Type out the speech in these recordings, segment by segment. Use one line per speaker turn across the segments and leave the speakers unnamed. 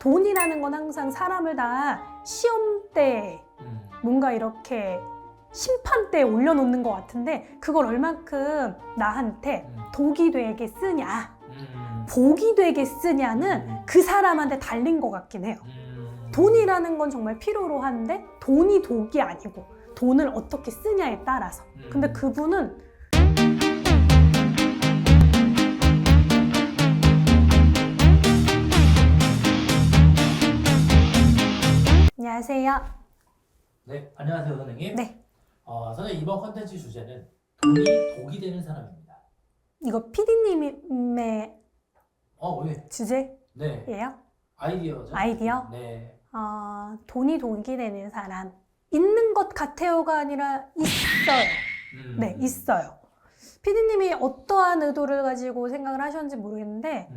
돈이라는 건 항상 사람을 다 시험대에 뭔가 이렇게 심판대에 올려놓는 것 같은데 그걸 얼만큼 나한테 독이 되게 쓰냐 복이 되게 쓰냐는 그 사람한테 달린 것 같긴 해요. 돈이라는 건 정말 필요로 하는데 돈이 독이 아니고 돈을 어떻게 쓰냐에 따라서. 근데 그분은 안녕하세요.
네, 안녕하세요 선생님.
네.
선생님 이번 컨텐츠 주제는 돈이 독이 되는 사람입니다.
이거 PD님의
왜?
주제예요?
네. 아이디어죠?
아이디어?
네.
돈이 독이 되는 사람. 있는 것 같아요가 아니라 있어요. 네, 있어요. PD님이 어떠한 의도를 가지고 생각을 하셨는지 모르겠는데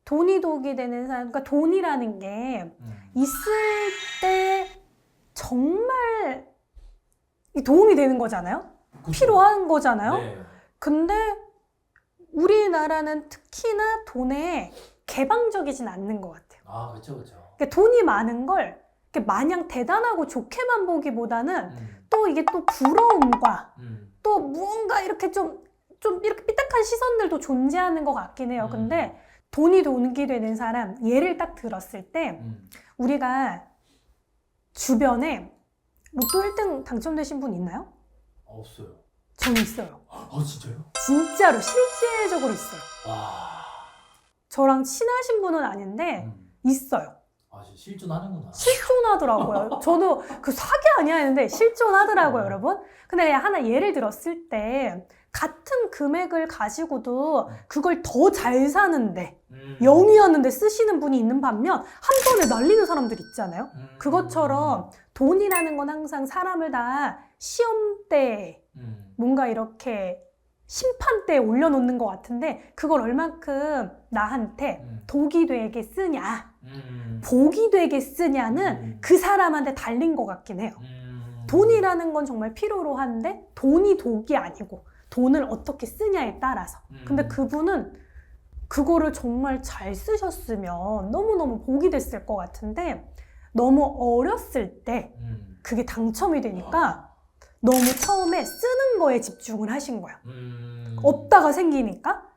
돈이 독이 되는 사람, 그러니까 돈이라는 게 있을 때 정말 도움이 되는 거잖아요?
그쵸.
필요한 거잖아요?
네.
근데 우리나라는 특히나 돈에 개방적이진 않는 것 같아요.
그렇죠.
그러니까 돈이 많은 걸 이렇게 마냥 대단하고 좋게만 보기보다는 또 이게 또 부러움과 또 무언가 이렇게 좀 이렇게 삐딱한 시선들도 존재하는 것 같긴 해요. 근데 돈이 독이 되는 사람, 예를 딱 들었을 때 우리가 주변에 로또 1등 당첨되신 분 있나요?
없어요.
저는 있어요.
진짜요?
진짜로 실제적으로 있어요.
와.
저랑 친하신 분은 아닌데 있어요.
실존하는구나.
실존하더라고요. 저도 그 사기 아니야 했는데 실존하더라고요, 여러분. 근데 그냥 하나 예를 들었을 때 같은 금액을 가지고도 그걸 더 잘 사는데 영위하는데 쓰시는 분이 있는 반면 한 번에 날리는 사람들 있잖아요. 그것처럼 돈이라는 건 항상 사람을 다 시험대에 뭔가 이렇게 심판대에 올려놓는 것 같은데 그걸 얼만큼 나한테 독이 되게 쓰냐 복이 되게 쓰냐는 그 사람한테 달린 것 같긴 해요. 돈이라는 건 정말 필요로 하는데 돈이 독이 아니고 돈을 어떻게 쓰냐에 따라서. 근데 그분은 그거를 정말 잘 쓰셨으면 너무너무 복이 됐을 것 같은데 너무 어렸을 때 그게 당첨이 되니까 너무 처음에 쓰는 거에 집중을 하신 거야. 없다가 생기니까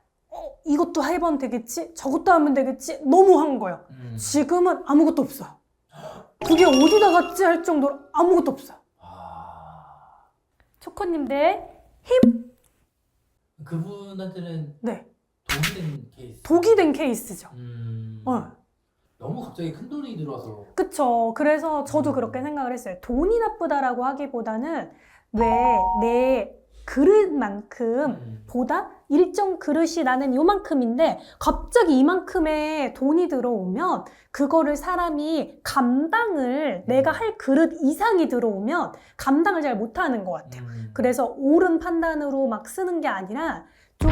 이것도 해보면 되겠지? 저것도 하면 되겠지? 너무 한 거예요. 지금은 아무것도 없어요. 그게 어디다 갔지 할 정도로 아무것도 없어요. 초코님들 힘!
그분한테는
네.
독이 된 케이스.
독이 된 케이스죠.
너무 갑자기 큰 돈이 들어와서.
그쵸. 그래서 저도 그렇게 생각을 했어요. 돈이 나쁘다라고 하기보다는 왜 내 그릇만큼 보다 일정 그릇이 나는 요만큼인데 갑자기 이만큼의 돈이 들어오면 그거를 사람이 감당을 내가 할 그릇 이상이 들어오면 감당을 잘 못하는 것 같아요. 그래서 옳은 판단으로 막 쓰는 게 아니라 좀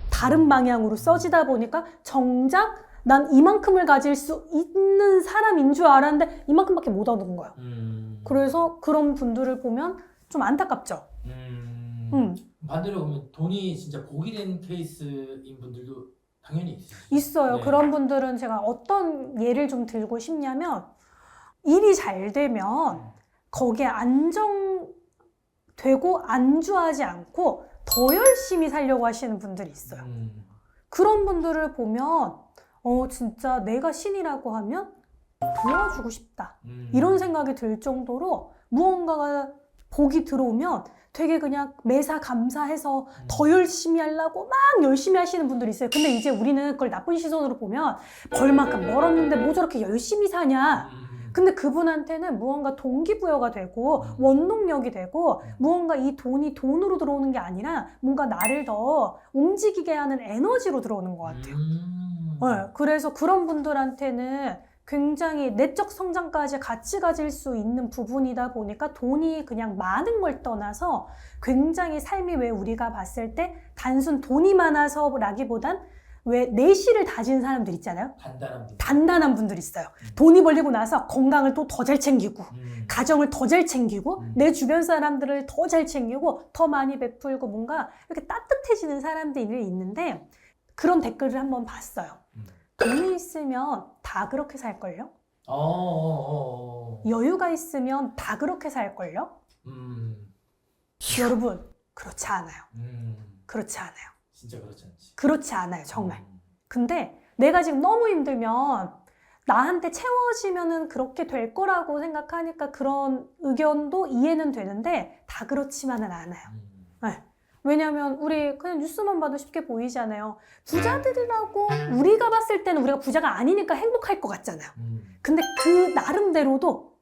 다른 방향으로 써지다 보니까 정작 난 이만큼을 가질 수 있는 사람인 줄 알았는데 이만큼밖에 못 얻은 거예요. 그래서 그런 분들을 보면 좀 안타깝죠.
반대로 보면 돈이 진짜 복이 된 케이스인 분들도 당연히
있어요.
네.
그런 분들은 제가 어떤 예를 좀 들고 싶냐면 일이 잘 되면 거기에 안정되고 안주하지 않고 더 열심히 살려고 하시는 분들이 있어요. 그런 분들을 보면 진짜 내가 신이라고 하면 도와주고 싶다. 이런 생각이 들 정도로 무언가가 복이 들어오면 되게 그냥 매사 감사해서 더 열심히 하려고 막 열심히 하시는 분들이 있어요. 근데 이제 우리는 그걸 나쁜 시선으로 보면 벌만큼 멀었는데 뭐 저렇게 열심히 사냐. 근데 그분한테는 무언가 동기부여가 되고 원동력이 되고 무언가 이 돈이 돈으로 들어오는 게 아니라 뭔가 나를 더 움직이게 하는 에너지로 들어오는 것 같아요. 네, 그래서 그런 분들한테는 굉장히 내적 성장까지 같이 가질 수 있는 부분이다 보니까 돈이 그냥 많은 걸 떠나서 굉장히 삶이 왜 우리가 봤을 때 단순 돈이 많아서라기보단 왜 내실을 다진 사람들 있잖아요. 단단한 분들 있어요. 돈이 벌리고 나서 건강을 또 더 잘 챙기고 가정을 더 잘 챙기고 내 주변 사람들을 더 잘 챙기고 더 많이 베풀고 뭔가 이렇게 따뜻해지는 사람들이 있는데 그런 댓글을 한번 봤어요. 돈이 있으면 다 그렇게 살걸요?
어.
여유가 있으면 다 그렇게 살걸요? 여러분, 그렇지 않아요. 그렇지 않아요.
진짜 그렇지 않지.
그렇지 않아요, 정말. 근데 내가 지금 너무 힘들면 나한테 채워지면은 그렇게 될 거라고 생각하니까 그런 의견도 이해는 되는데 다 그렇지만은 않아요. 네. 왜냐면 우리 그냥 뉴스만 봐도 쉽게 보이잖아요. 부자들이라고 우리가 봤을 때는 우리가 부자가 아니니까 행복할 것 같잖아요. 근데 그 나름대로도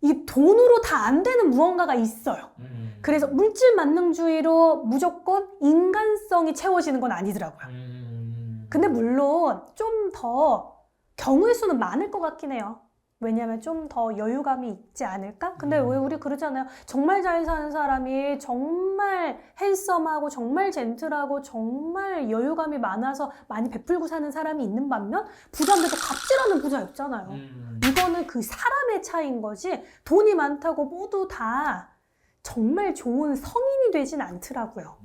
이 돈으로 다 안 되는 무언가가 있어요. 그래서 물질 만능주의로 무조건 인간성이 채워지는 건 아니더라고요. 근데 물론 좀 더 경우의 수는 많을 것 같긴 해요. 왜냐면 좀 더 여유감이 있지 않을까? 근데 왜 우리 그러잖아요. 정말 잘 사는 사람이 정말 핸섬하고 정말 젠틀하고 정말 여유감이 많아서 많이 베풀고 사는 사람이 있는 반면 부자인데도 갑질하는 부자 있잖아요. 이거는 그 사람의 차이인 거지 돈이 많다고 모두 다 정말 좋은 성인이 되진 않더라고요.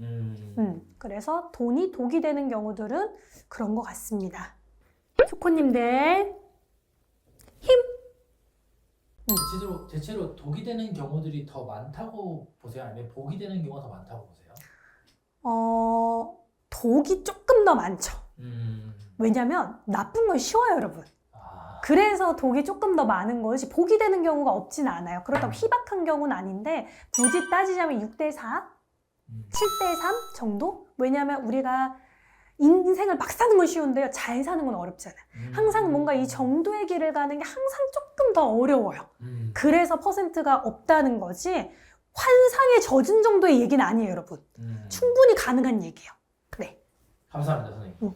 그래서 돈이 독이 되는 경우들은 그런 것 같습니다. 초코님들 힘!
대체로 독이 되는 경우들이 더 많다고 보세요? 아니면 복이 되는 경우가 더 많다고 보세요?
독이 조금 더 많죠. 왜냐면 나쁜 건 쉬워요, 여러분. 그래서 독이 조금 더 많은 것이 복이 되는 경우가 없진 않아요. 그렇다고 희박한 경우는 아닌데 굳이 따지자면 6대4, 7대3 정도? 왜냐면 우리가 인생을 막 사는 건 쉬운데요. 잘 사는 건 어렵잖아요. 항상 뭔가 이 정도의 길을 가는 게 항상 조금 더 어려워요. 그래서 퍼센트가 없다는 거지 환상에 젖은 정도의 얘기는 아니에요, 여러분. 충분히 가능한 얘기예요. 네.
감사합니다, 선생님.